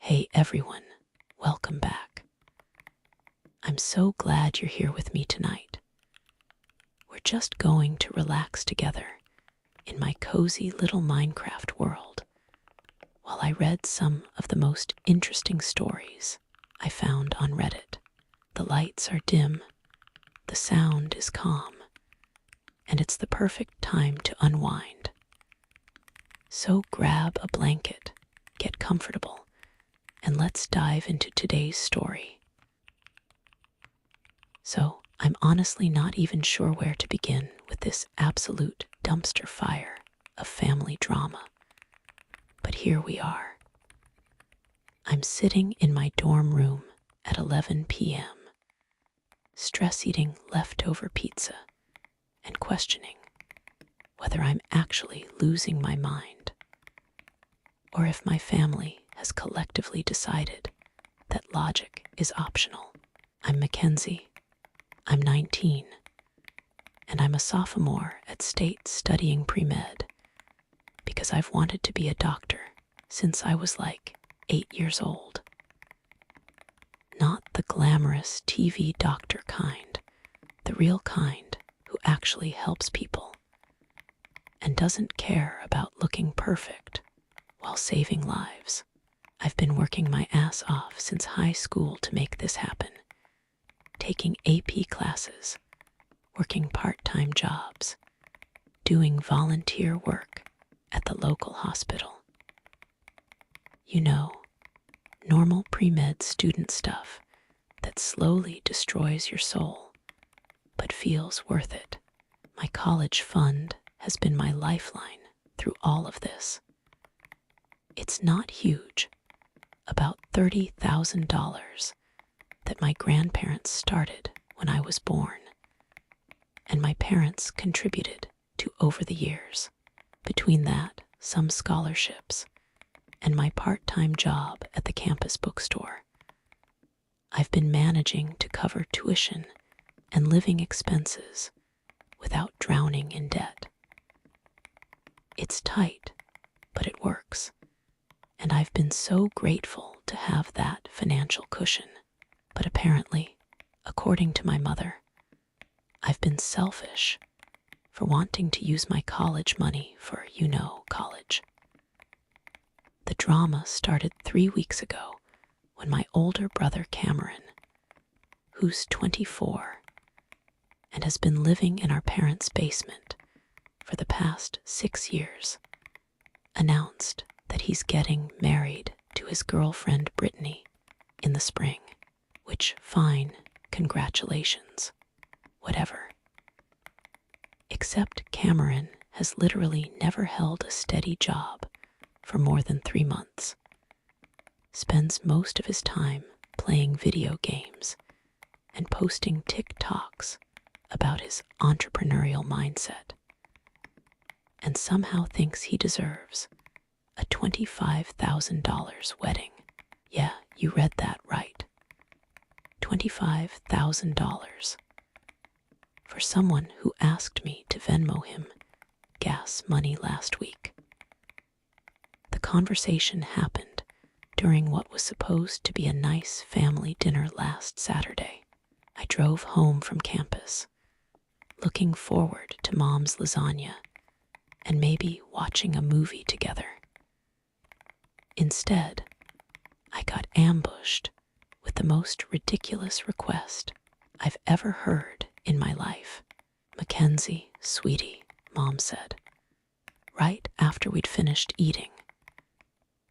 Hey everyone, welcome back. I'm so glad you're here with me tonight. We're just going to relax together in my cozy little Minecraft world while I read some of the most interesting stories I found on Reddit. The lights are dim, the sound is calm, and it's the perfect time to unwind. So grab a blanket, get comfortable, and let's dive into today's story. So, I'm honestly not even sure where to begin with this absolute dumpster fire of family drama. But here we are. I'm sitting in my dorm room at 11 p.m., stress eating leftover pizza and questioning whether I'm actually losing my mind or if my family has collectively decided that logic is optional. I'm Mackenzie. I'm 19, and I'm a sophomore at State studying pre-med because I've wanted to be a doctor since I was like 8 years old. Not the glamorous TV doctor kind, the real kind who actually helps people and doesn't care about looking perfect while saving lives. I've been working my ass off since high school to make this happen, taking AP classes, working part-time jobs, doing volunteer work at the local hospital. You know, normal pre-med student stuff that slowly destroys your soul, but feels worth it. My college fund has been my lifeline through all of this. It's not huge, about $30,000 that my grandparents started when I was born, and my parents contributed to over the years. Between that, some scholarships, and my part-time job at the campus bookstore, I've been managing to cover tuition and living expenses without drowning in debt. It's tight, but it works, and I've been so grateful to have that financial cushion. But apparently, according to my mother, I've been selfish for wanting to use my college money for, college. The drama started 3 weeks ago when my older brother Cameron, who's 24 and has been living in our parents' basement for the past 6 years, announced that he's getting married to his girlfriend Brittany in the spring. Which, fine, congratulations, whatever. Except Cameron has literally never held a steady job for more than 3 months, spends most of his time playing video games and posting TikToks about his entrepreneurial mindset, and somehow thinks he deserves a $25,000 wedding. Yeah, you read that right. $25,000 for someone who asked me to Venmo him gas money last week. The conversation happened during what was supposed to be a nice family dinner last Saturday. I drove home from campus, looking forward to Mom's lasagna and maybe watching a movie together. Instead, I got ambushed with the most ridiculous request I've ever heard in my life. "Mackenzie, sweetie," Mom said, right after we'd finished eating,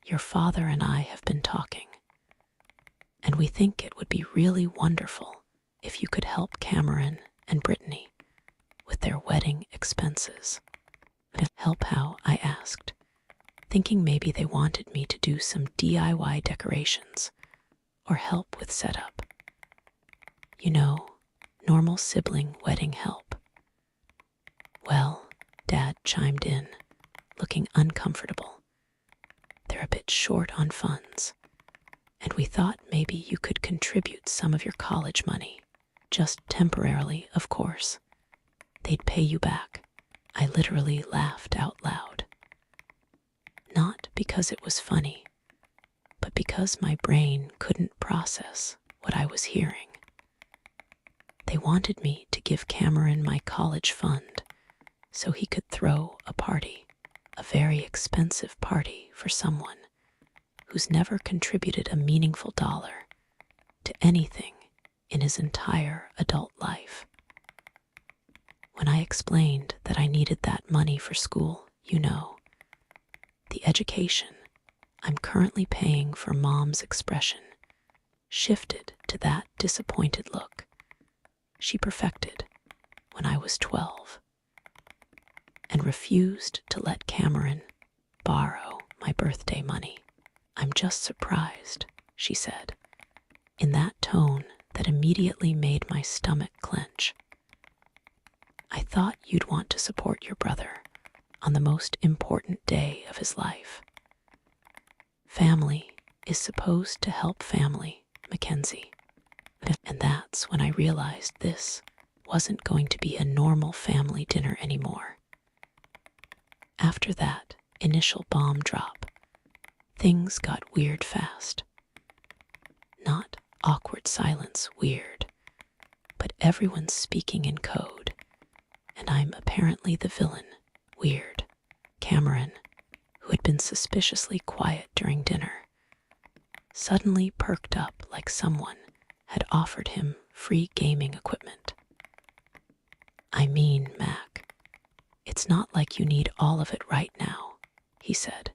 "your father and I have been talking, and we think it would be really wonderful if you could help Cameron and Brittany with their wedding expenses." "Help how?" I asked, thinking maybe they wanted me to do some DIY decorations or help with setup. Normal sibling wedding help. "Well," Dad chimed in, looking uncomfortable, "they're a bit short on funds, and we thought maybe you could contribute some of your college money. Just temporarily, of course. They'd pay you back." I literally laughed out loud. Not because it was funny, but because my brain couldn't process what I was hearing. They wanted me to give Cameron my college fund so he could throw a party, a very expensive party for someone who's never contributed a meaningful dollar to anything in his entire adult life. When I explained that I needed that money for school, the education I'm currently paying for Mom's expression shifted to that disappointed look she perfected when I was 12 and refused to let Cameron borrow my birthday money. "I'm just surprised," she said, in that tone that immediately made my stomach clench. "I thought you'd want to support your brother on the most important day of his life. Family is supposed to help family, Mackenzie." And that's when I realized this wasn't going to be a normal family dinner anymore. After that initial bomb drop, things got weird fast. Not awkward silence weird, but everyone's speaking in code, and I'm apparently the villain weird. Cameron, who had been suspiciously quiet during dinner, suddenly perked up like someone had offered him free gaming equipment. "I mean, Mac, it's not like you need all of it right now," he said,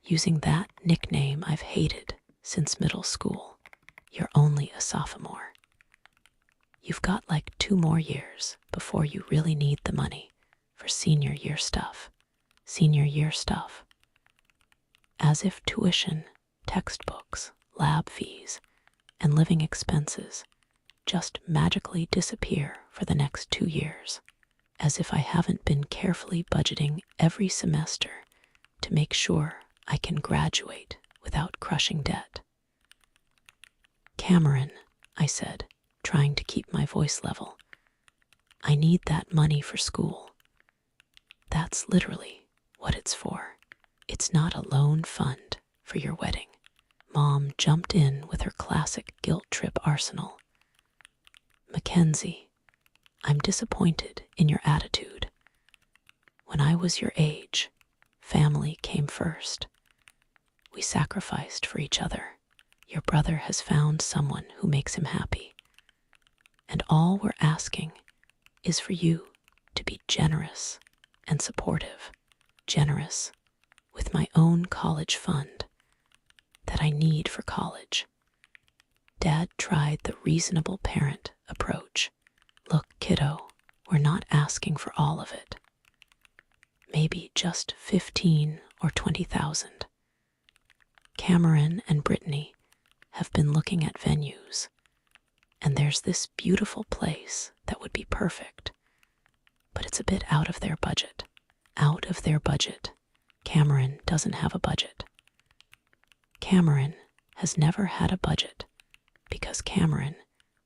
using that nickname I've hated since middle school. "You're only a sophomore. You've got like 2 more years before you really need the money for senior year stuff. Senior year stuff. As if tuition, textbooks, lab fees, and living expenses just magically disappear for the next 2 years. As if I haven't been carefully budgeting every semester to make sure I can graduate without crushing debt." "Cameron," I said, trying to keep my voice level, "I need that money for school. That's literally what it's for. It's not a loan fund for your wedding." Mom jumped in with her classic guilt trip arsenal. "Mackenzie, I'm disappointed in your attitude. When I was your age, family came first. We sacrificed for each other. Your brother has found someone who makes him happy. And all we're asking is for you to be generous and supportive. Generous with my own college fund that I need for college." Dad tried the reasonable parent approach. "Look, kiddo, we're not asking for all of it. Maybe just 15 or 20,000. Cameron and Brittany have been looking at venues, and there's this beautiful place that would be perfect, but it's a bit out of their budget." Out of their budget. Cameron doesn't have a budget. Cameron has never had a budget because Cameron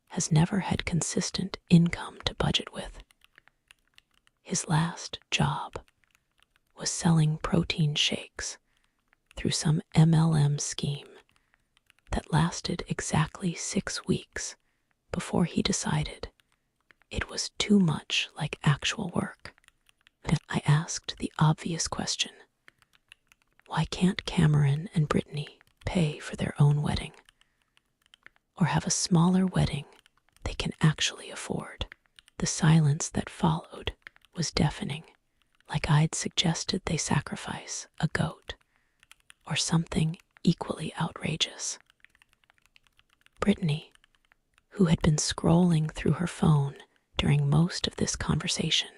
has never had consistent income to budget with. His last job was selling protein shakes through some MLM scheme that lasted exactly 6 weeks before he decided it was too much like actual work. I asked the obvious question: why can't Cameron and Brittany pay for their own wedding? Or have a smaller wedding they can actually afford? The silence that followed was deafening, like I'd suggested they sacrifice a goat or something equally outrageous. Brittany, who had been scrolling through her phone during most of this conversation,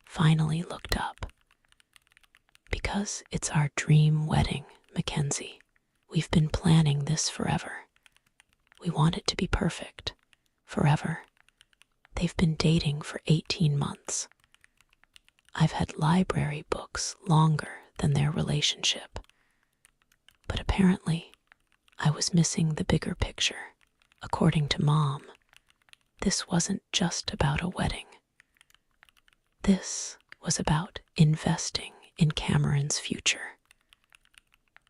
finally looked up. "Because it's our dream wedding, Mackenzie. We've been planning this forever. We want it to be perfect. Forever. They've been dating for 18 months. I've had library books longer than their relationship. But apparently, I was missing the bigger picture. According to Mom, this wasn't just about a wedding. This was about investing in Cameron's future.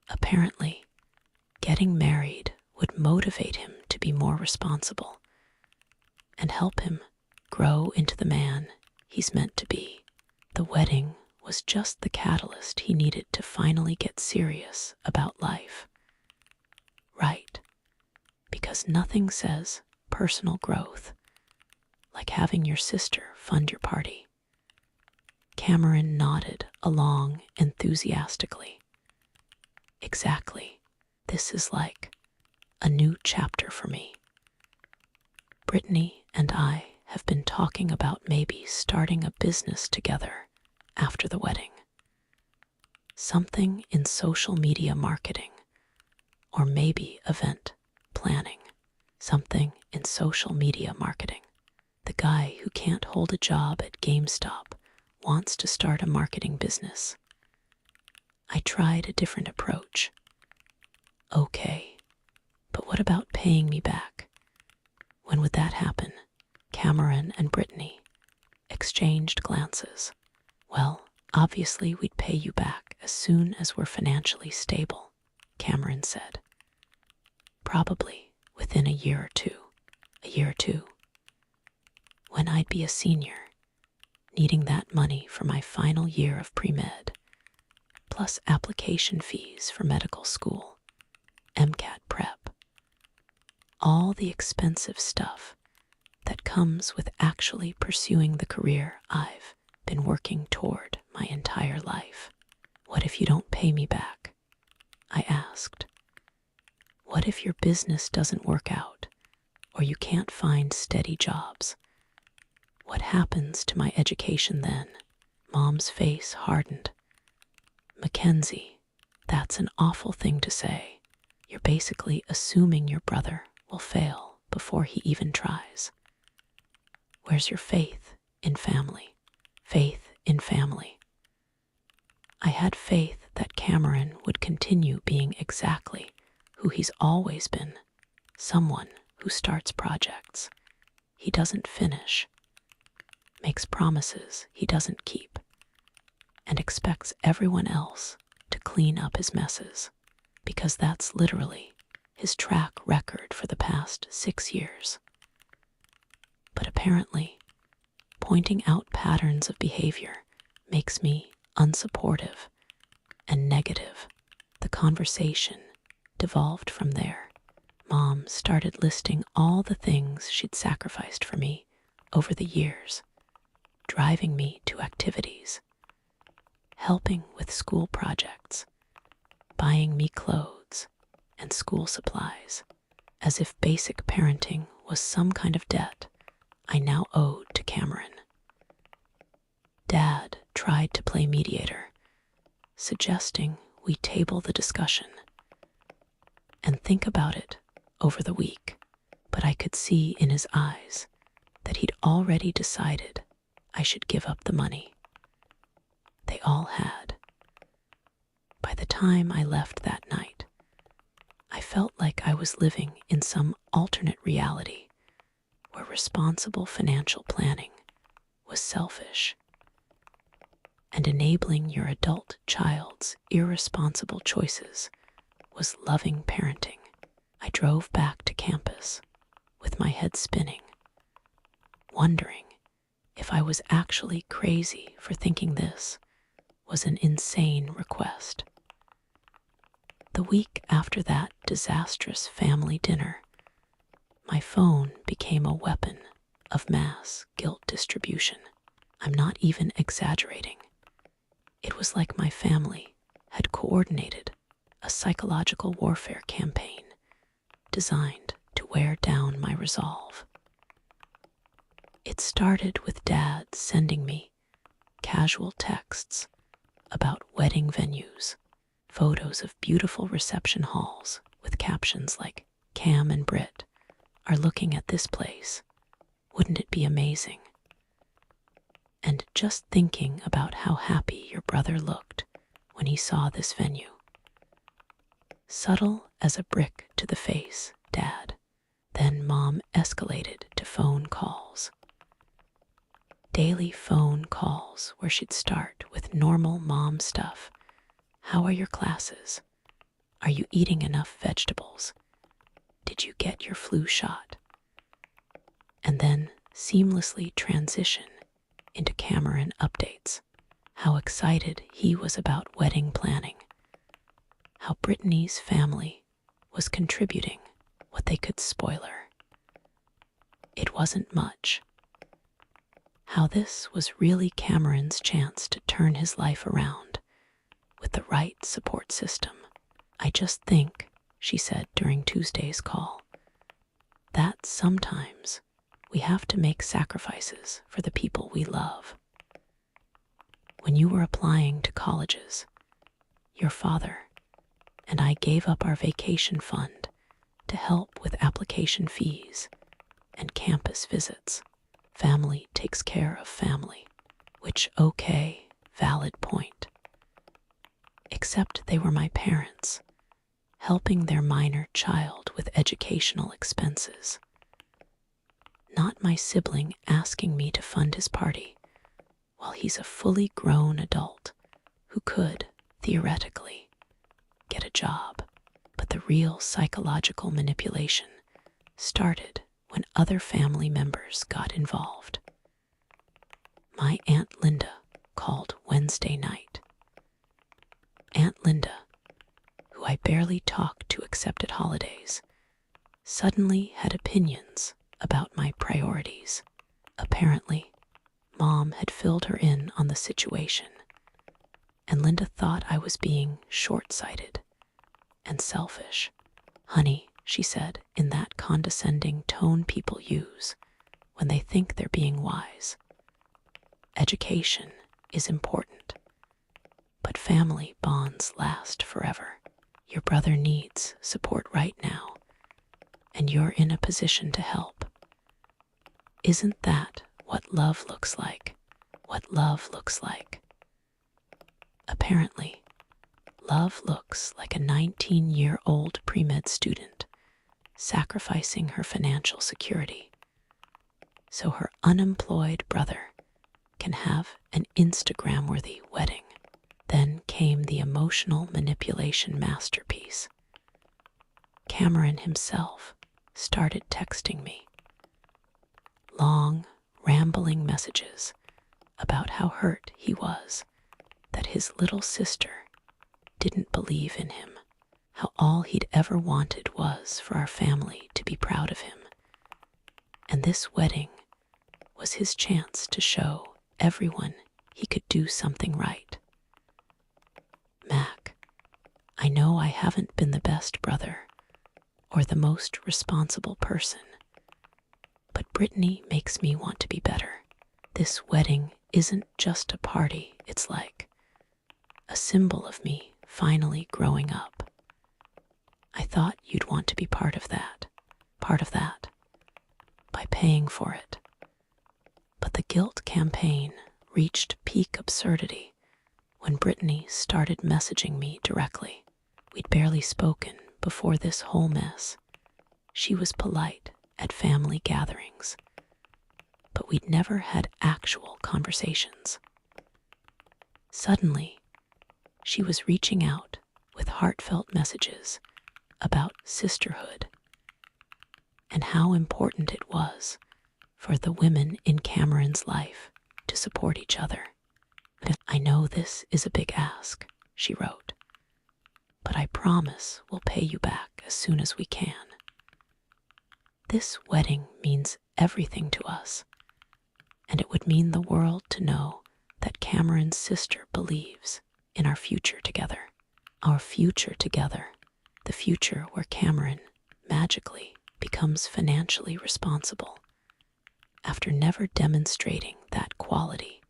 Apparently, getting married would motivate him to be more responsible and help him grow into the man he's meant to be. The wedding was just the catalyst he needed to finally get serious about life. Right, because nothing says personal growth like having your sister fund your party. Cameron nodded along enthusiastically. Exactly. This is like a new chapter for me. Brittany and I have been talking about maybe starting a business together after the wedding. Something in social media marketing, or maybe event planning. Something in social media marketing. The guy who can't hold a job at GameStop wants to start a marketing business. I tried a different approach. Okay, but what about paying me back? When would that happen? Cameron and Brittany exchanged glances. Well, obviously we'd pay you back as soon as we're financially stable, Cameron said. Probably within a year or two. A year or two. When I'd be a senior, needing that money for my final year of pre-med, plus application fees for medical school, MCAT prep, all the expensive stuff that comes with actually pursuing the career I've been working toward my entire life. What if you don't pay me back? I asked. What if your business doesn't work out, or you can't find steady jobs? What happens to my education then? Mom's face hardened. Mackenzie, that's an awful thing to say. You're basically assuming your brother will fail before he even tries. Where's your faith in family? Faith in family. I had faith that Cameron would continue being exactly who he's always been, someone who starts projects he doesn't finish, makes promises he doesn't keep, and expects everyone else to clean up his messes, because that's literally his track record for the past 6 years. But apparently, pointing out patterns of behavior makes me unsupportive and negative. The conversation devolved from there. Mom started listing all the things she'd sacrificed for me over the years, driving me to activities, helping with school projects, buying me clothes and school supplies, as if basic parenting was some kind of debt I now owed to Cameron. Dad tried to play mediator, suggesting we table the discussion and think about it over the week, but I could see in his eyes that he'd already decided I should give up the money. They all had. By the time I left that night, I felt like I was living in some alternate reality where responsible financial planning was selfish, and enabling your adult child's irresponsible choices was loving parenting. I drove back to campus with my head spinning, wondering if I was actually crazy for thinking this was an insane request. The week after that disastrous family dinner, my phone became a weapon of mass guilt distribution. I'm not even exaggerating. It was like my family had coordinated a psychological warfare campaign designed to wear down my resolve. It started with Dad sending me casual texts about wedding venues, photos of beautiful reception halls with captions like, Cam and Britt are looking at this place. Wouldn't it be amazing? And just thinking about how happy your brother looked when he saw this venue. Subtle as a brick to the face, Dad. Then Mom escalated to phone calls. Daily phone calls where she'd start with normal mom stuff. How are your classes? Are you eating enough vegetables? Did you get your flu shot? And then seamlessly transition into Cameron updates. How excited he was about wedding planning. How Brittany's family was contributing what they could spoiler. It wasn't much. How this was really Cameron's chance to turn his life around with the right support system. I just think, she said during Tuesday's call, that sometimes we have to make sacrifices for the people we love. When you were applying to colleges, your father and I gave up our vacation fund to help with application fees and campus visits. Family takes care of family, which okay, valid point. Except they were my parents, helping their minor child with educational expenses. Not my sibling asking me to fund his party while he's a fully grown adult who could, theoretically, get a job. But the real psychological manipulation started when other family members got involved. My Aunt Linda called Wednesday night. Aunt Linda, who I barely talked to except at holidays, suddenly had opinions about my priorities. Apparently, Mom had filled her in on the situation, and Linda thought I was being short-sighted and selfish. Honey, she said in that condescending tone people use when they think they're being wise. Education is important, but family bonds last forever. Your brother needs support right now, and you're in a position to help. Isn't that what love looks like? What love looks like? Apparently, love looks like a 19-year-old pre-med student sacrificing her financial security so her unemployed brother can have an Instagram-worthy wedding. Then came the emotional manipulation masterpiece. Cameron himself started texting me. Long, rambling messages about how hurt he was that his little sister didn't believe in him, how all he'd ever wanted was for our family to be proud of him. And this wedding was his chance to show everyone he could do something right. Mac, I know I haven't been the best brother or the most responsible person, but Brittany makes me want to be better. This wedding isn't just a party, it's like a symbol of me finally growing up. I thought you'd want to be part of that, by paying for it. But the guilt campaign reached peak absurdity when Brittany started messaging me directly. We'd barely spoken before this whole mess. She was polite at family gatherings, but we'd never had actual conversations. Suddenly, she was reaching out with heartfelt messages about sisterhood and how important it was for the women in Cameron's life to support each other. I know this is a big ask, she wrote, but I promise we'll pay you back as soon as we can. This wedding means everything to us, and it would mean the world to know that Cameron's sister believes in our future together. Our future together, the future where Cameron magically becomes financially responsible after never demonstrating that quality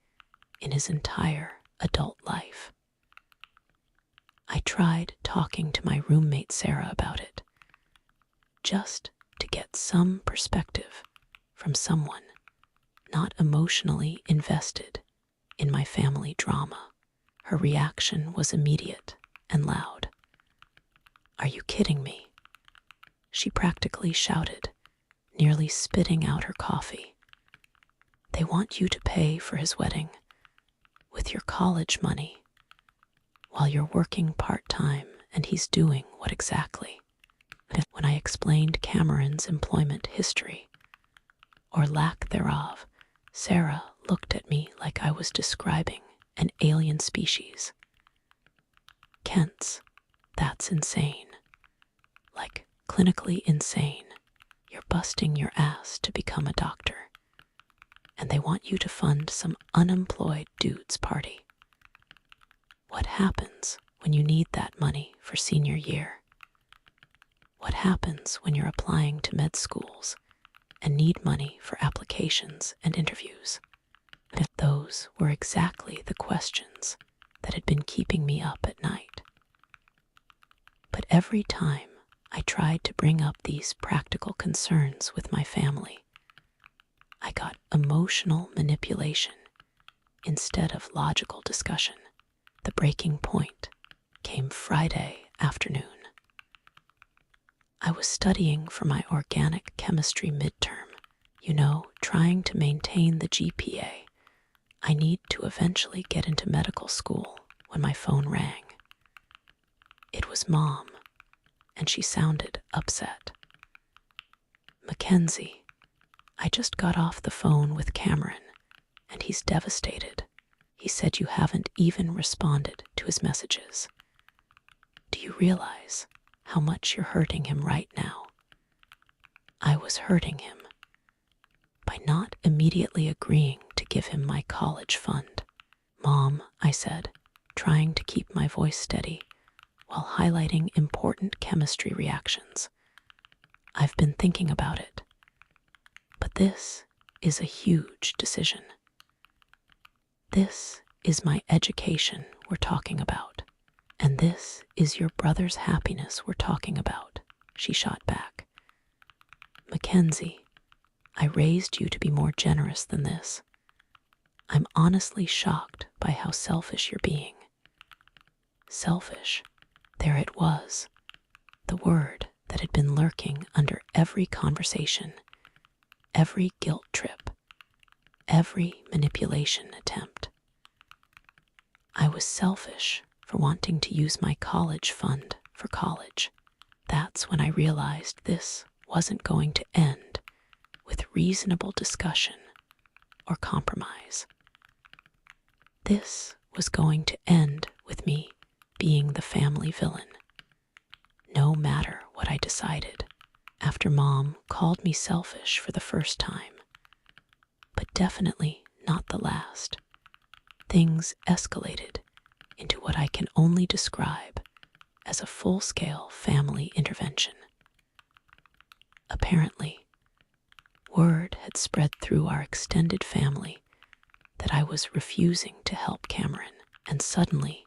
in his entire adult life. I tried talking to my roommate Sarah about it, just to get some perspective from someone not emotionally invested in my family drama. Her reaction was immediate and loud. Are you kidding me? She practically shouted, nearly spitting out her coffee. They want you to pay for his wedding with your college money while you're working part-time and he's doing what exactly? When I explained Cameron's employment history, or lack thereof, Sarah looked at me like I was describing an alien species. Kent's, that's insane. Like clinically insane. You're busting your ass to become a doctor, and they want you to fund some unemployed dude's party. What happens when you need that money for senior year? What happens when you're applying to med schools and need money for applications and interviews? Those were exactly the questions that had been keeping me up at night. But every time I tried to bring up these practical concerns with my family, I got emotional manipulation instead of logical discussion. The breaking point came Friday afternoon. I was studying for my organic chemistry midterm, trying to maintain the GPA I need to eventually get into medical school when my phone rang. It was Mom, and she sounded upset. "Mackenzie, I just got off the phone with Cameron, and he's devastated. He said you haven't even responded to his messages. Do you realize how much you're hurting him right now?" I was hurting him by not immediately agreeing to give him my college fund. "Mom," I said, trying to keep my voice steady while highlighting important chemistry reactions. "I've been thinking about it, but this is a huge decision. This is my education we're talking about, and this is your brother's happiness we're talking about," she shot back. "Mackenzie, I raised you to be more generous than this. I'm honestly shocked by how selfish you're being." Selfish. There it was, the word that had been lurking under every conversation, every guilt trip, every manipulation attempt. I was selfish for wanting to use my college fund for college. That's when I realized this wasn't going to end with reasonable discussion or compromise. This was going to end with me being the family villain, no matter what I decided, after Mom called me selfish for the first time, but definitely not the last. Things escalated into what I can only describe as a full-scale family intervention. Apparently, word had spread through our extended family that I was refusing to help Cameron, and suddenly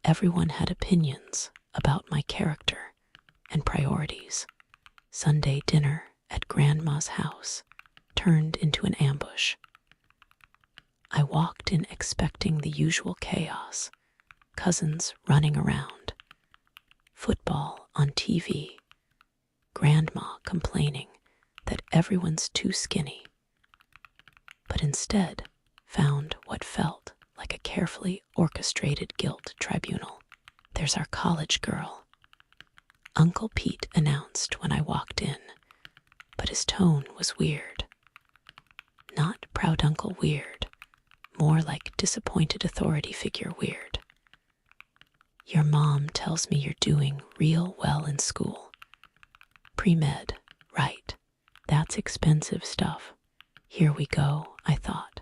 everyone had opinions about my character and priorities. Sunday dinner at Grandma's house turned into an ambush. I walked in expecting the usual chaos, cousins running around, football on TV, Grandma complaining that everyone's too skinny, but instead found what felt like a carefully orchestrated guilt tribunal. "There's our college girl," Uncle Pete announced when I walked in, but his tone was weird. Not proud uncle weird, more like disappointed authority figure weird. "Your mom tells me you're doing real well in school. Pre-med, right? That's expensive stuff. Here we go," I thought.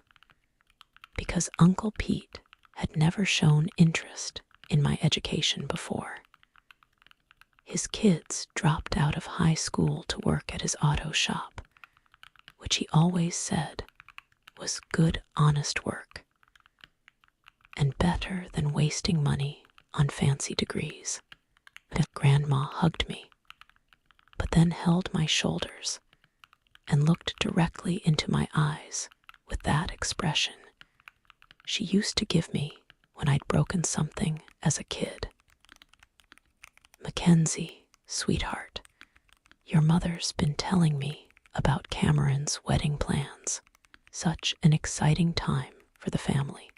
Because Uncle Pete had never shown interest in my education before. His kids dropped out of high school to work at his auto shop, which he always said was good, honest work, and better than wasting money on fancy degrees. Grandma hugged me, but then held my shoulders and looked directly into my eyes with that expression she used to give me when I'd broken something as a kid. "Mackenzie, sweetheart, your mother's been telling me about Cameron's wedding plans. Such an exciting time for the family."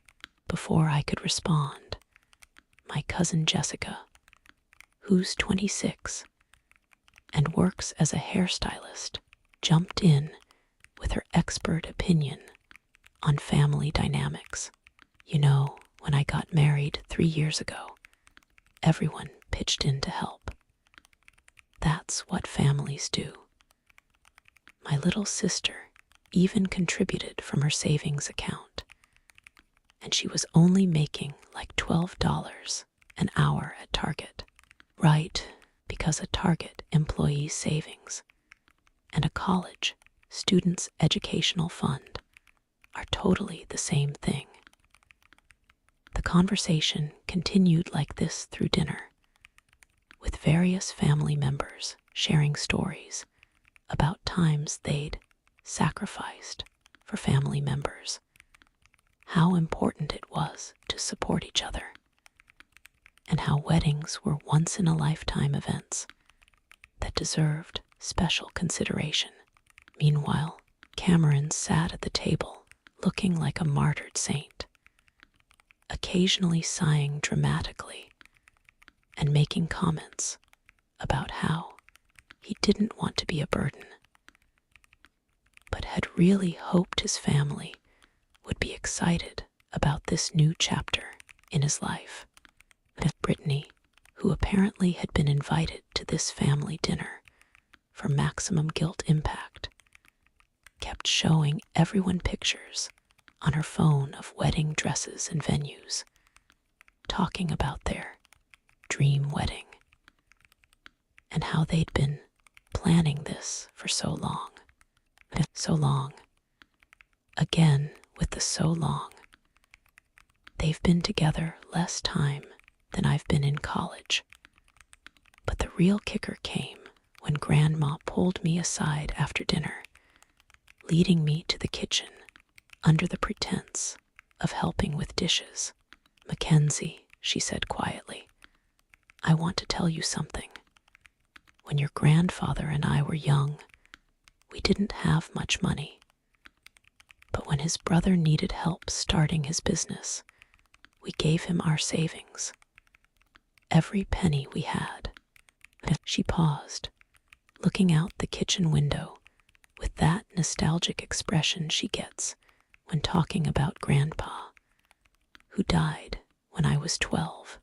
Before I could respond, my cousin Jessica, who's 26 and works as a hairstylist, jumped in with her expert opinion on family dynamics. You know, when I got married 3 years ago, everyone pitched in to help. That's what families do. My little sister even contributed from her savings account, and she was only making like $12 an hour at Target. Right, because a Target employee's savings and a college student's educational fund are totally the same thing. The conversation continued like this through dinner, with various family members sharing stories about times they'd sacrificed for family members, how important it was to support each other, and how weddings were once-in-a-lifetime events that deserved special consideration. Meanwhile, Cameron sat at the table looking like a martyred saint, occasionally sighing dramatically and making comments about how he didn't want to be a burden, but had really hoped his family would be excited about this new chapter in his life. Brittany, who apparently had been invited to this family dinner for maximum guilt impact, kept showing everyone pictures on her phone of wedding dresses and venues, talking about their dream wedding and how they'd been planning this for so long. So long. Again with the so long. They've been together less time than I've been in college. But the real kicker came when Grandma pulled me aside after dinner, leading me to the kitchen under the pretense of helping with dishes. "Mackenzie," she said quietly, "I want to tell you something. When your grandfather and I were young, we didn't have much money. But when his brother needed help starting his business, we gave him our savings. Every penny we had." She paused, looking out the kitchen window with that nostalgic expression she gets when talking about Grandpa, who died when I was 12.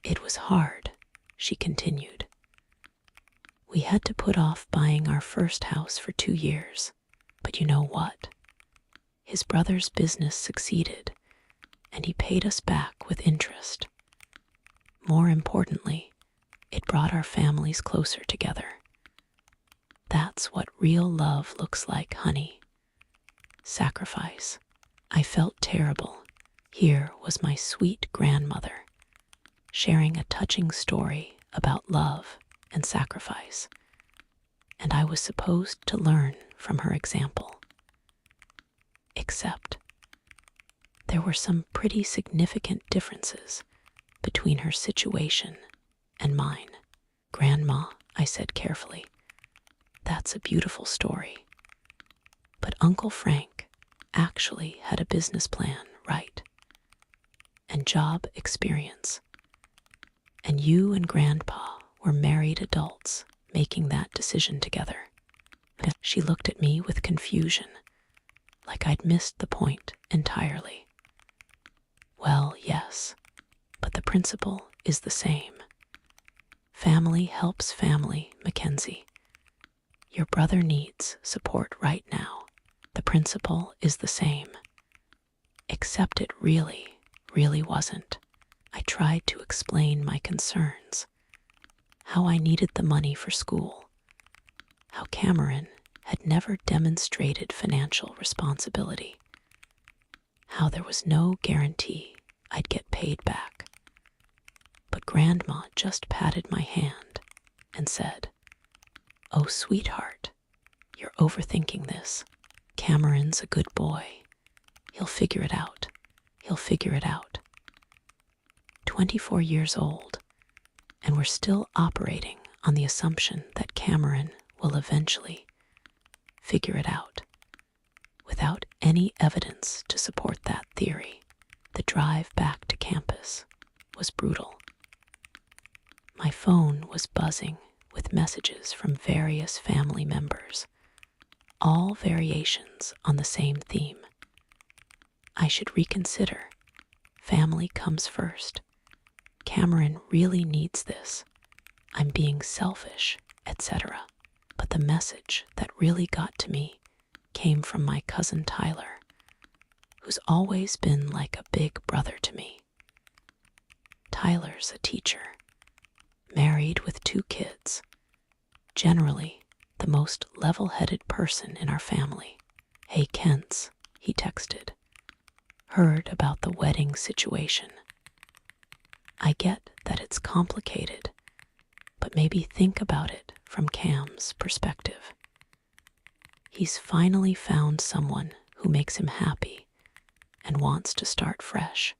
"It was hard," she continued. "We had to put off buying our first house for 2 years. But you know what? His brother's business succeeded, and he paid us back with interest. More importantly, it brought our families closer together. That's what real love looks like, honey. Sacrifice." I felt terrible. Here was my sweet grandmother, sharing a touching story about love and sacrifice, and I was supposed to learn from her example. Except there were some pretty significant differences between her situation and mine. "Grandma," I said carefully, "that's a beautiful story. But Uncle Frank actually had a business plan, right? And job experience. And you and Grandpa were married adults making that decision together." She looked at me with confusion, like I'd missed the point entirely. "Well, yes, but the principle is the same. Family helps family, Mackenzie. Your brother needs support right now. The principle is the same. Except it really, really wasn't." I tried to explain my concerns, how I needed the money for school, how Cameron had never demonstrated financial responsibility, how there was no guarantee I'd get paid back. But Grandma just patted my hand and said, "Oh, sweetheart, you're overthinking this. Cameron's a good boy. He'll figure it out. He'll figure it out." 24 years old, and we're still operating on the assumption that Cameron will eventually figure it out, without any evidence to support that theory. The drive back to campus was brutal. My phone was buzzing with messages from various family members, all variations on the same theme. I should reconsider. Family comes first. Cameron really needs this. I'm being selfish, etc. But the message that really got to me came from my cousin Tyler, who's always been like a big brother to me. Tyler's a teacher, married with 2 kids, generally the most level-headed person in our family. "Hey, Kents," he texted. "Heard about the wedding situation. I get that it's complicated, but maybe think about it from Cam's perspective. He's finally found someone who makes him happy and wants to start fresh.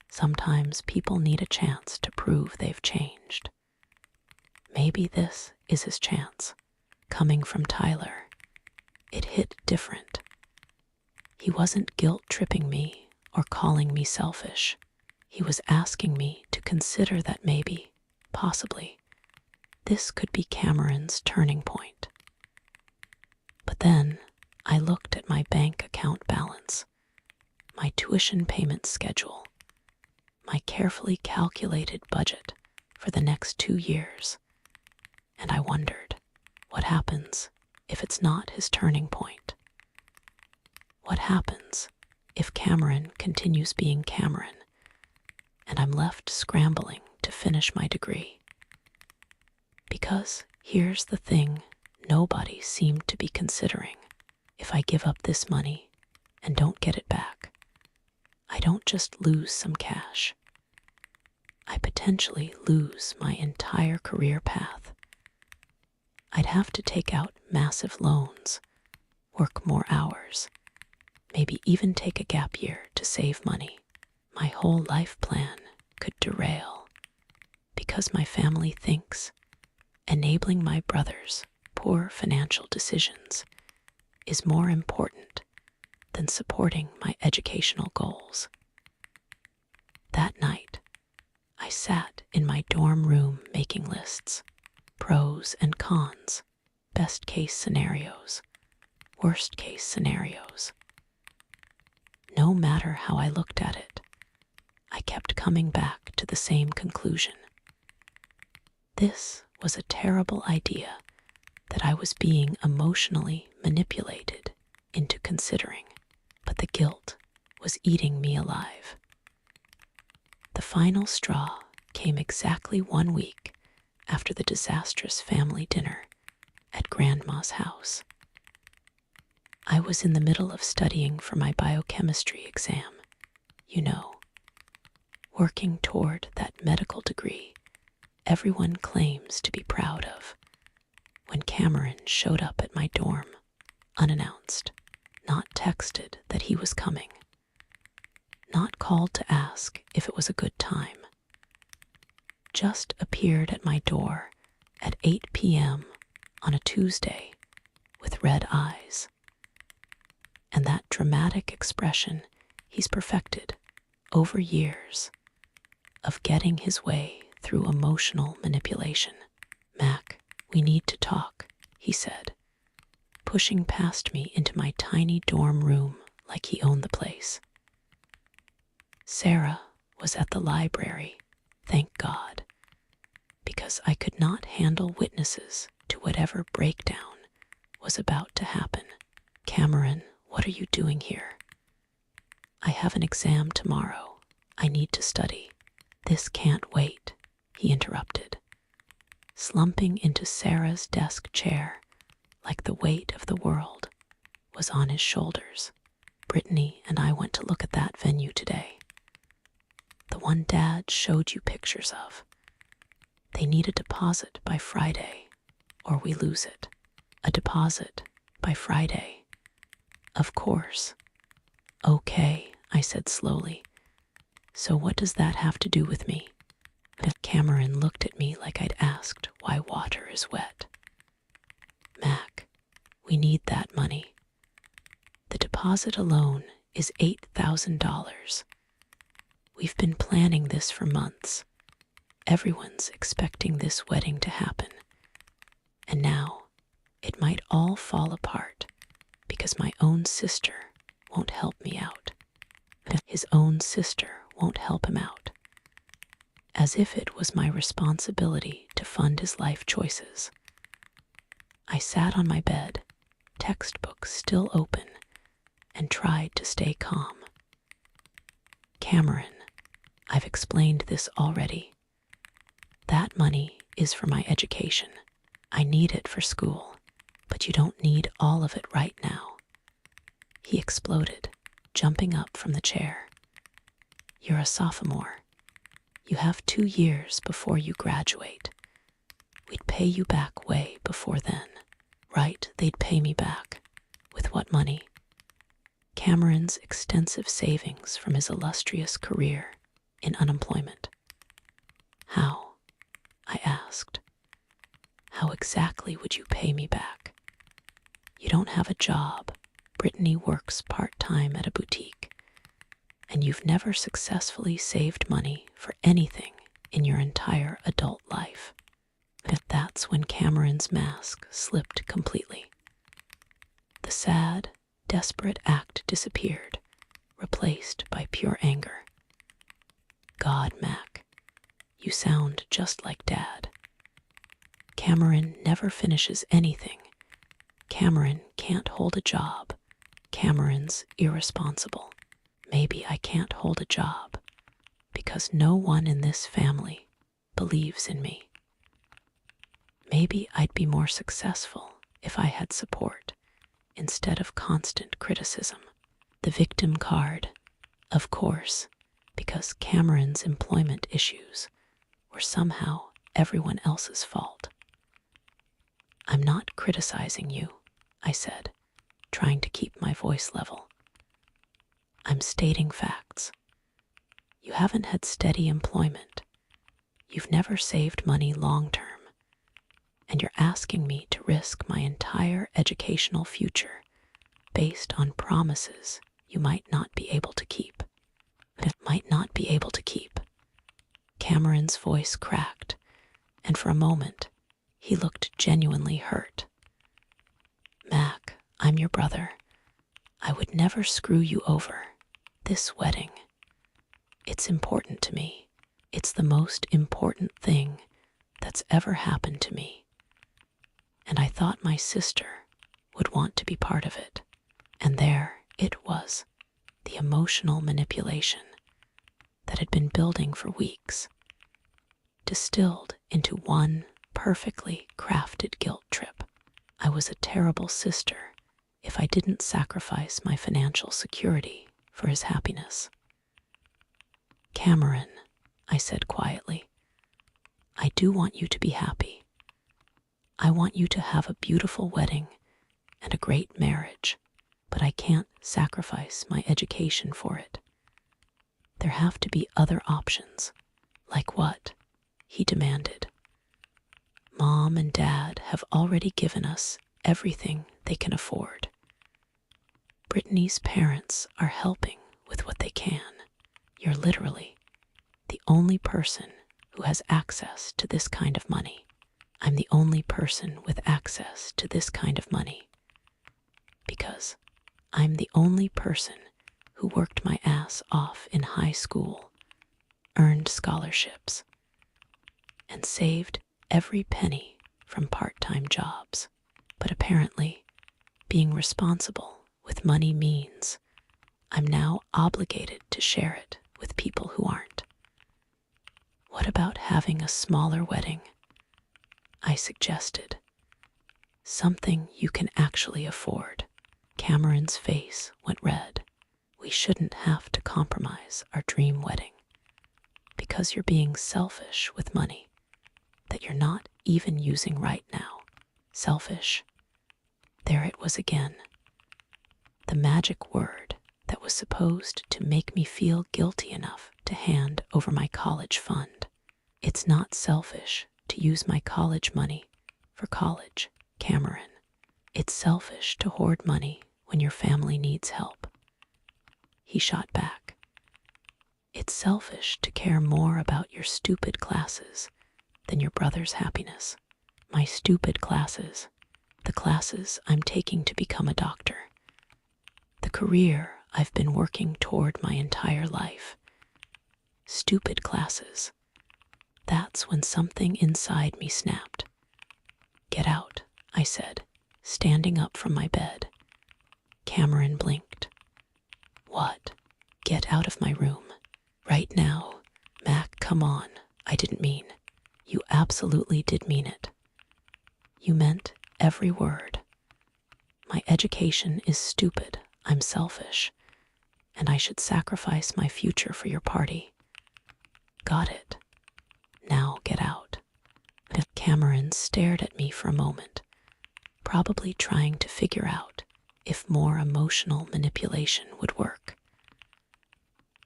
Sometimes people need a chance to prove they've changed. Maybe this is his chance." Coming from Tyler, it hit different. He wasn't guilt-tripping me or calling me selfish. He was asking me to consider that maybe, possibly, this could be Cameron's turning point. But then I looked at my bank account balance, my tuition payment schedule, my carefully calculated budget for the next 2 years, and I wondered, what happens if it's not his turning point? What happens if Cameron continues being Cameron and I'm left scrambling to finish my degree? Because here's the thing nobody seemed to be considering. If I give up this money and don't get it back, I don't just lose some cash. I potentially lose my entire career path. I'd have to take out massive loans, work more hours, maybe even take a gap year to save money. My whole life plan could derail because my family thinks enabling my brother's poor financial decisions is more important than supporting my educational goals. That night, I sat in my dorm room making lists, pros and cons, best case scenarios, worst case scenarios. No matter how I looked at it, I kept coming back to the same conclusion. This was a terrible idea that I was being emotionally manipulated into considering, but the guilt was eating me alive. The final straw came exactly 1 week after the disastrous family dinner at Grandma's house. I was in the middle of studying for my biochemistry exam, working toward that medical degree everyone claims to be proud of, when Cameron showed up at my dorm, unannounced, not texted that he was coming, not called to ask if it was a good time. Just appeared at my door at 8 p.m. on a Tuesday with red eyes. And that dramatic expression he's perfected over years of getting his way through emotional manipulation. "Mac, we need to talk," he said, pushing past me into my tiny dorm room like he owned the place. Sarah was at the library, thank God, because I could not handle witnesses to whatever breakdown was about to happen. "Cameron, what are you doing here?" "I have an exam tomorrow. I need to study." "This can't wait," he interrupted, slumping into Sarah's desk chair like the weight of the world was on his shoulders. "Brittany and I went to look at that venue today. The one Dad showed you pictures of. They need a deposit by Friday, or we lose it." "A deposit by Friday. Of course." "Okay," I said slowly. "So what does that have to do with me?" Cameron looked at me like I'd asked why water is wet. "Mac, we need that money. The deposit alone is $8,000. We've been planning this for months. Everyone's expecting this wedding to happen, and now it might all fall apart because my own sister won't help me out. His own sister won't help him out, as if it was my responsibility to fund his life choices. I sat on my bed, textbook still open, and tried to stay calm. Cameron, I've explained this already. That money is for my education. I need it for school, but you don't need all of it right now. He exploded, jumping up from the chair. You're a sophomore. You have 2 years before you graduate. We'd pay you back way before then. Right, they'd pay me back. With what money? Cameron's extensive savings from his illustrious career in unemployment. How? I asked. How exactly would you pay me back? You don't have a job. Brittany works part-time at a boutique, and you've never successfully saved money for anything in your entire adult life. That's when Cameron's mask slipped completely. The sad, desperate act disappeared, replaced by pure anger. God, Mac, you sound just like Dad. Cameron never finishes anything. Cameron can't hold a job. Cameron's irresponsible. Maybe I can't hold a job because no one in this family believes in me. Maybe I'd be more successful if I had support instead of constant criticism. The victim card, of course, because Cameron's employment issues were somehow everyone else's fault. I'm not criticizing you, I said, trying to keep my voice level. I'm stating facts. You haven't had steady employment. You've never saved money long term. And you're asking me to risk my entire educational future based on promises you might not be able to keep. Might not be able to keep. Cameron's voice cracked, and for a moment, he looked genuinely hurt. Mac, I'm your brother. I would never screw you over. This wedding, it's important to me. It's the most important thing that's ever happened to me. And I thought my sister would want to be part of it. And there it was, the emotional manipulation that had been building for weeks, distilled into one perfectly crafted guilt trip. I was a terrible sister if I didn't sacrifice my financial security for his happiness. Cameron, I said quietly, I do want you to be happy. I want you to have a beautiful wedding and a great marriage, but I can't sacrifice my education for it. There have to be other options. Like what? He demanded. Mom and Dad have already given us everything they can afford. Brittany's parents are helping with what they can. You're literally the only person who has access to this kind of money. I'm the only person with access to this kind of money because I'm the only person who worked my ass off in high school, earned scholarships, and saved every penny from part-time jobs. But apparently, being responsible with money means I'm now obligated to share it with people who aren't. What about having a smaller wedding? I suggested. Something you can actually afford. Cameron's face went red. We shouldn't have to compromise our dream wedding because you're being selfish with money that you're not even using right now. Selfish. There it was again. The magic word that was supposed to make me feel guilty enough to hand over my college fund. It's not selfish to use my college money for college, Cameron. It's selfish to hoard money when your family needs help. He shot back. It's selfish to care more about your stupid classes than your brother's happiness. My stupid classes, the classes I'm taking to become a doctor, the career I've been working toward my entire life. Stupid classes. That's when something inside me snapped. Get out, I said, standing up from my bed. Cameron blinked. What? Get out of my room. Right now. Mac, come on. I didn't mean. You absolutely did mean it. You meant every word. My education is stupid. I'm selfish. And I should sacrifice my future for your party. Got it. Now get out. Cameron stared at me for a moment, probably trying to figure out if more emotional manipulation would work.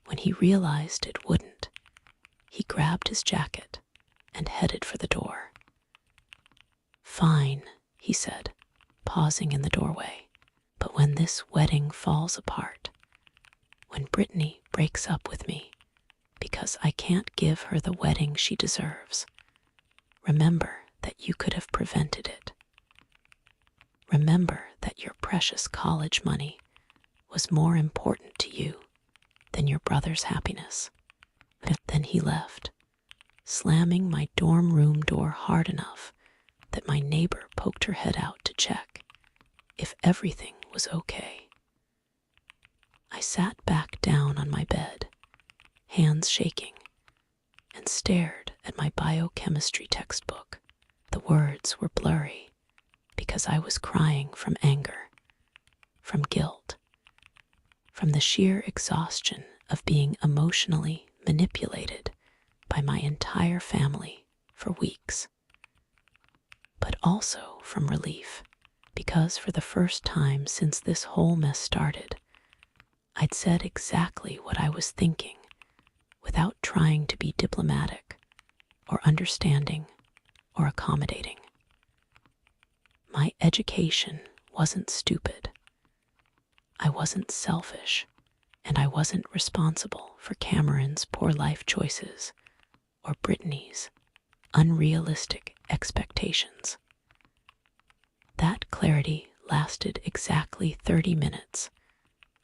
When he realized it wouldn't, he grabbed his jacket and headed for the door. Fine, he said, pausing in the doorway. But when this wedding falls apart, when Brittany breaks up with me because I can't give her the wedding she deserves, remember that you could have prevented it. Remember that your precious college money was more important to you than your brother's happiness. Then he left, slamming my dorm room door hard enough that my neighbor poked her head out to check if everything was okay. I sat back down on my bed, hands shaking, and stared at my biochemistry textbook. The words were blurry because I was crying from anger, from guilt, from the sheer exhaustion of being emotionally manipulated by my entire family for weeks. But also from relief, because for the first time since this whole mess started, I'd said exactly what I was thinking without trying to be diplomatic or understanding or accommodating. My education wasn't stupid. I wasn't selfish, and I wasn't responsible for Cameron's poor life choices or Brittany's unrealistic expectations. That clarity lasted exactly 30 minutes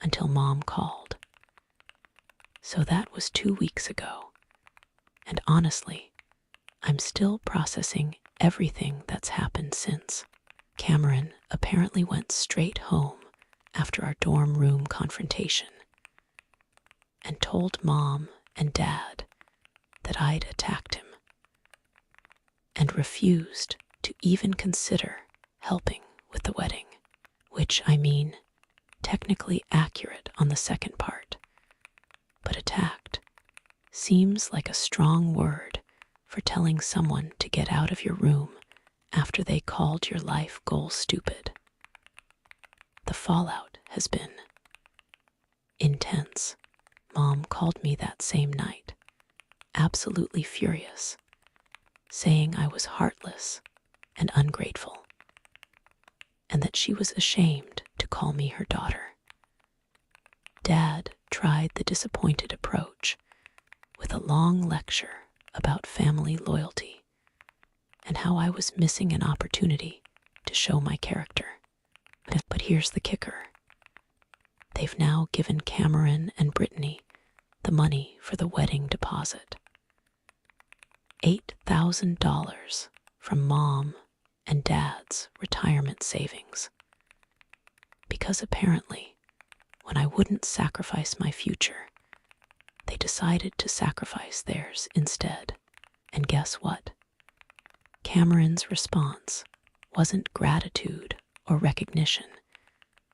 until Mom called. So that was 2 weeks ago, and honestly, I'm still processing everything that's happened since. Cameron apparently went straight home after our dorm room confrontation and told Mom and Dad that I'd attacked him and refused to even consider helping with the wedding, which, I mean, technically accurate on the second part, but attacked seems like a strong word for telling someone to get out of your room after they called your life goal stupid. The fallout has been intense. Mom called me that same night, absolutely furious, saying I was heartless and ungrateful, and that she was ashamed to call me her daughter. Dad tried the disappointed approach with a long lecture about family loyalty and how I was missing an opportunity to show my character. But here's the kicker. They've now given Cameron and Brittany the money for the wedding deposit. $8,000 from Mom and Dad's retirement savings. Because apparently, when I wouldn't sacrifice my future, they decided to sacrifice theirs instead. And guess what? Cameron's response wasn't gratitude or recognition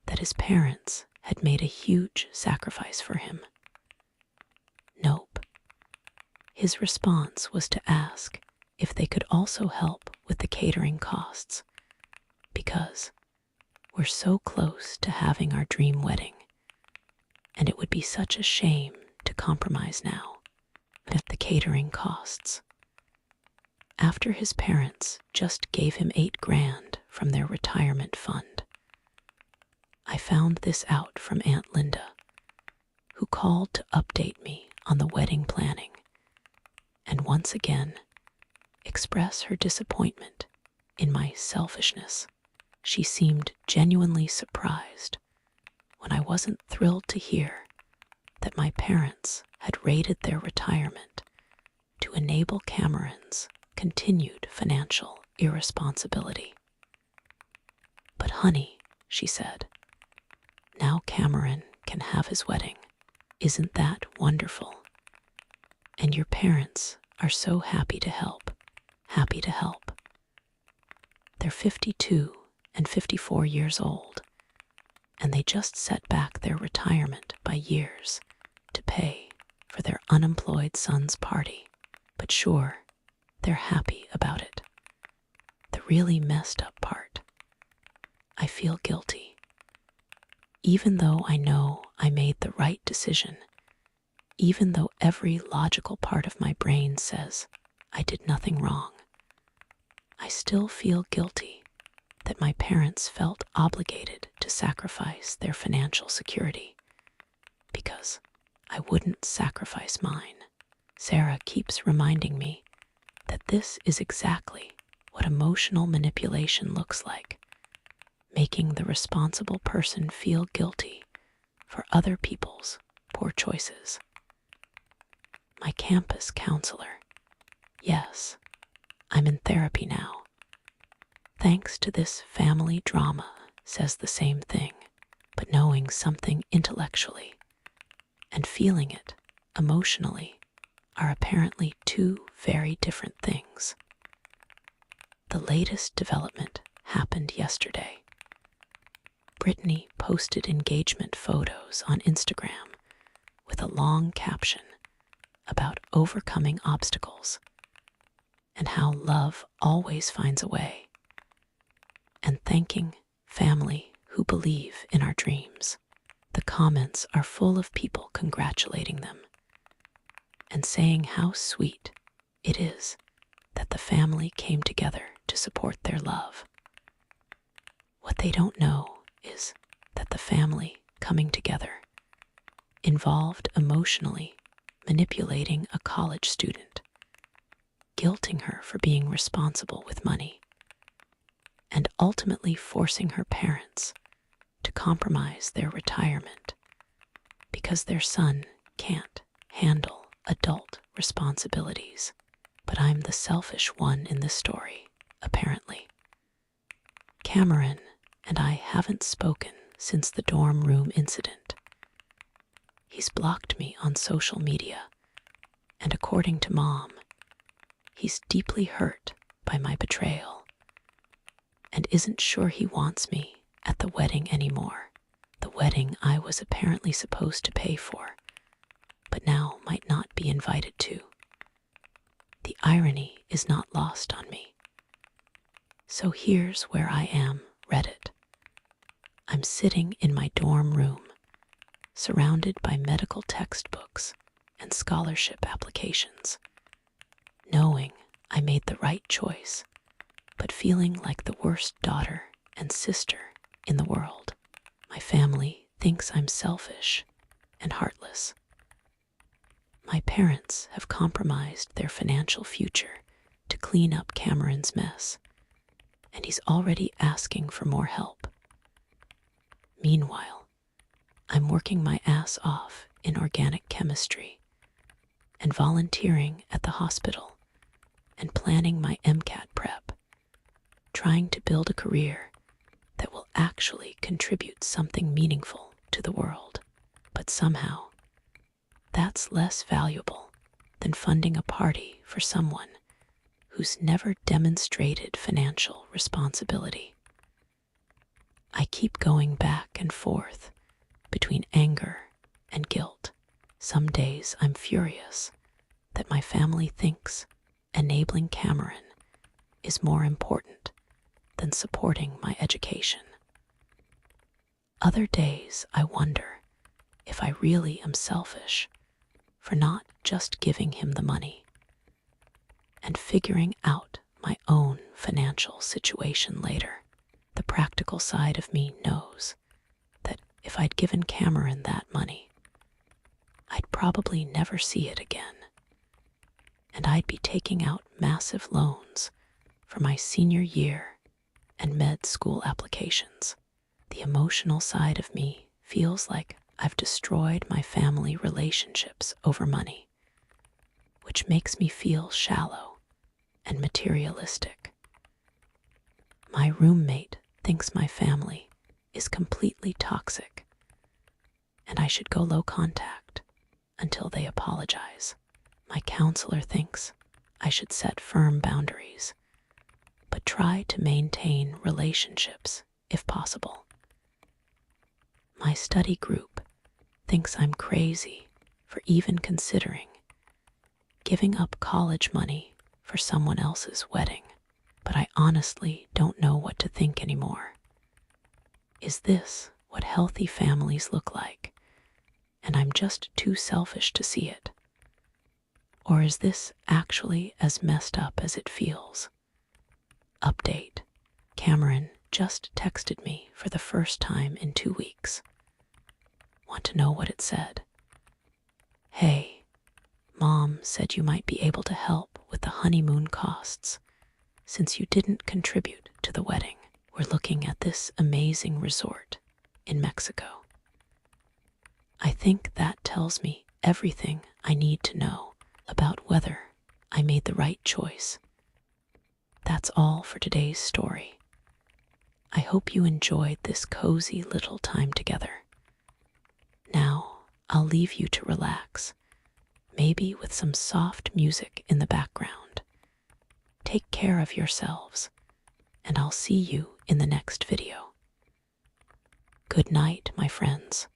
that his parents had made a huge sacrifice for him. Nope. His response was to ask if they could also help with the catering costs, because we're so close to having our dream wedding, and it would be such a shame to compromise now. The catering costs. After his parents just gave him $8,000 from their retirement fund. I found this out from Aunt Linda, who called to update me on the wedding planning and once again express her disappointment in my selfishness. She seemed genuinely surprised when I wasn't thrilled to hear that my parents had raided their retirement to enable Cameron's continued financial irresponsibility. "But honey," she said, "now Cameron can have his wedding. Isn't that wonderful? And your parents are so happy to help, happy to help. They're 52 and 54 years old, and they just set back their retirement by years to pay for their unemployed son's party. But sure, they're happy about it. The really messed up part, I feel guilty. Even though I know I made the right decision, even though every logical part of my brain says I did nothing wrong, I still feel guilty that my parents felt obligated to sacrifice their financial security because I wouldn't sacrifice mine." Sarah keeps reminding me that this is exactly what emotional manipulation looks like, making the responsible person feel guilty for other people's poor choices. My campus counselor. Yes, I'm in therapy now. Thanks to this family drama, says the same thing, but knowing something intellectually and feeling it emotionally are apparently two very different things. The latest development happened yesterday. Brittany posted engagement photos on Instagram with a long caption about overcoming obstacles and how love always finds a way, and thanking family who believe in our dreams. The comments are full of people congratulating them and saying how sweet it is that the family came together to support their love. What they don't know is that the family coming together involved emotionally manipulating a college student, guilting her for being responsible with money, and ultimately forcing her parents to compromise their retirement because their son can't handle adult responsibilities. But I'm the selfish one in this story, apparently. Cameron and I haven't spoken since the dorm room incident. He's blocked me on social media, and according to Mom, he's deeply hurt by my betrayal and isn't sure he wants me at the wedding anymore. The wedding I was apparently supposed to pay for, but now might not be invited to. The irony is not lost on me. So here's where I am, Reddit. I'm sitting in my dorm room, surrounded by medical textbooks and scholarship applications, knowing I made the right choice, but feeling like the worst daughter and sister in the world. My family thinks I'm selfish and heartless. My parents have compromised their financial future to clean up Cameron's mess, and he's already asking for more help. Meanwhile, I'm working my ass off in organic chemistry and volunteering at the hospital and planning my MCAT prep, trying to build a career that will actually contribute something meaningful to the world. But somehow, that's less valuable than funding a party for someone who's never demonstrated financial responsibility. I keep going back and forth between anger and guilt. Some days I'm furious that my family thinks enabling Cameron is more important than supporting my education. Other days I wonder if I really am selfish for not just giving him the money and figuring out my own financial situation later. The practical side of me knows that if I'd given Cameron that money, I'd probably never see it again, and I'd be taking out massive loans for my senior year and med school applications. The emotional side of me feels like I've destroyed my family relationships over money, which makes me feel shallow and materialistic. My roommate thinks my family is completely toxic, and I should go low contact until they apologize. My counselor thinks I should set firm boundaries, but try to maintain relationships if possible. My study group thinks I'm crazy for even considering giving up college money for someone else's wedding, but I honestly don't know what to think anymore. Is this what healthy families look like, and I'm just too selfish to see it? Or is this actually as messed up as it feels? Update: Cameron just texted me for the first time in 2 weeks. Want to know what it said? Hey, Mom said you might be able to help with the honeymoon costs since you didn't contribute to the wedding. We're looking at this amazing resort in Mexico. I think that tells me everything I need to know about whether I made the right choice. That's all for today's story. I hope you enjoyed this cozy little time together. Now I'll leave you to relax, maybe with some soft music in the background. Take care of yourselves, and I'll see you in the next video. Good night, my friends.